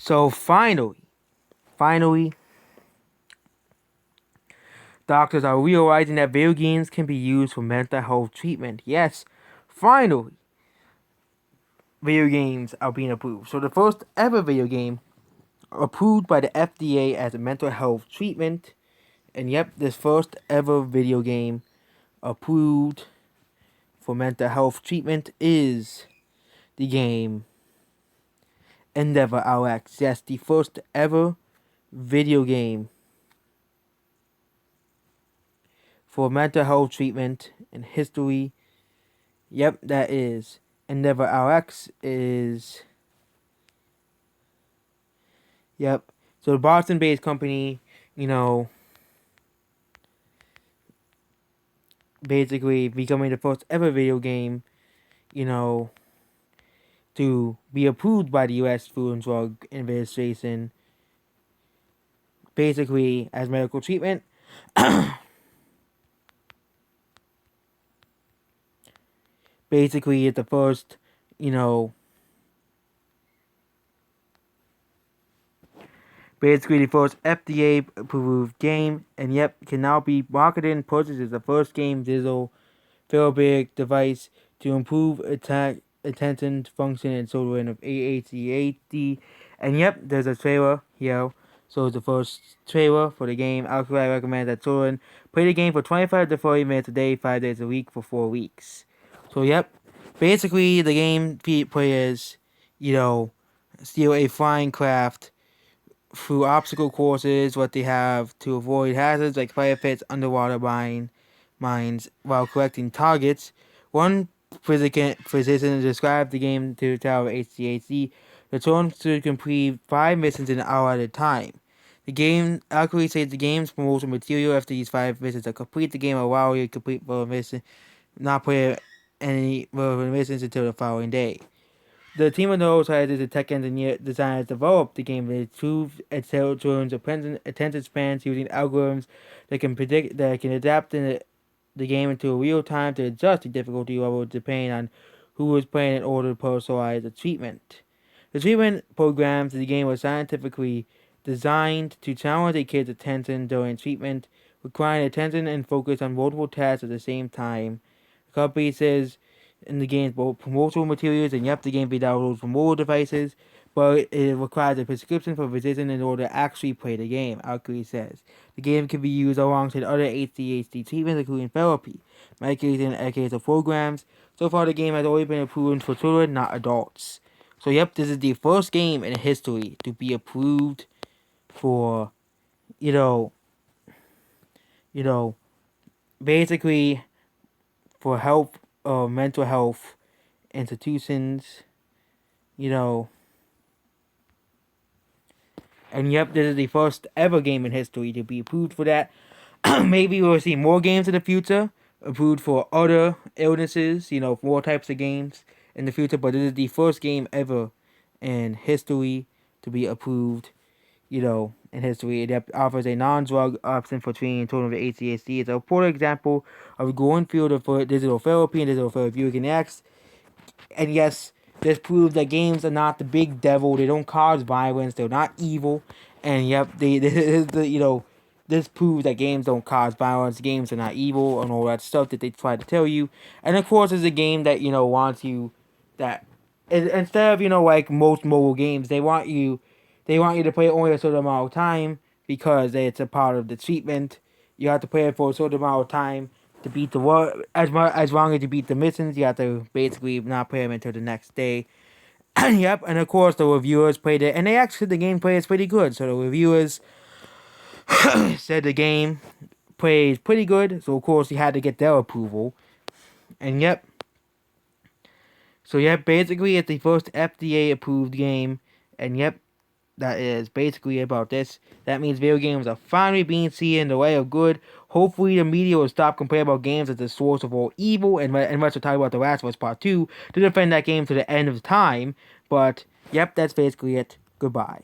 So finally, doctors are realizing that video games can be used for mental health treatment. Yes, finally, video games are being approved. So the first ever video game approved by the FDA as a mental health treatment. And yep, this first ever video game approved for mental health treatment is the game Endeavor RX. Yes, the first ever video game for mental health treatment in history. Yep, that is Endeavor RX is. Yep. So the Boston-based company, you know, basically becoming the first ever video game, you know, to be approved by the U.S. Food and Drug Administration, basically as medical treatment. Basically, it's the first, you know, basically the first FDA approved game, and yep, can now be marketed and purchased as the first game digital therapeutic device to improve attention function and children of ADHD. And yep, there's a trailer here. So it's the first trailer for the game. I recommend that children play the game for 25 to 40 minutes a day, 5 days a week for 4 weeks. So yep, basically the game players, you know, steal a flying craft through obstacle courses, what they have to avoid hazards like fire pits, underwater mines, while collecting targets. One physician described the game to Tower HCHC. The children should complete 5 missions in an hour at a time. The game accurately says the game's promotional material after these 5 missions are complete. The game will allow you to complete the mission, not play any missions until the following day. The team of neuroscientists and tech engineer designers developed the game to improve children's attention spans using algorithms that can adapt the game into real time to adjust the difficulty level depending on who is playing in order to personalize the treatment. The treatment programs of the game were scientifically designed to challenge a kid's attention during treatment, requiring attention and focus on multiple tasks at the same time. The company says in the game's promotional materials, and yep, the game be downloaded for mobile devices, but it requires a prescription from a physician in order to actually play the game, Alcury says. The game can be used alongside other ADHD treatments, including therapy, medication, and educational programs. So far, the game has only been approved for children, not adults. So yep, this is the first game in history to be approved for, you know, basically for health, mental health institutions, you know. And yep, this is the first ever game in history to be approved for that. Maybe we'll see more games in the future approved for other illnesses, more types of games in the future. But this is the first game ever in history to be approved, in history. It offers a non-drug option for treating children with ADHD. It's a important example of a growing field of digital therapy and digital therapeutic acts. And yes, this proves that games are not the big devil. They don't cause violence. They're not evil. And yep, this proves that games don't cause violence. Games are not evil and all that stuff that they try to tell you. And of course, it's a game that wants you that instead of like most mobile games, they want you to play only a certain amount of time because it's a part of the treatment. You have to play it for a certain amount of time to beat the world. As long as you beat the missions, you have to basically not play them until the next day. Yep, and of course the reviewers played it, and the gameplay is pretty good. So the reviewers said the game plays pretty good. So of course you had to get their approval, and yep. So yep, basically it's the first FDA approved game, and yep, that is basically about this. That means video games are finally being seen in the way of good. Hopefully, the media will stop complaining about games as the source of all evil, and let's talk about The Last of Us Part 2 to defend that game to the end of time. But, yep, that's basically it. Goodbye.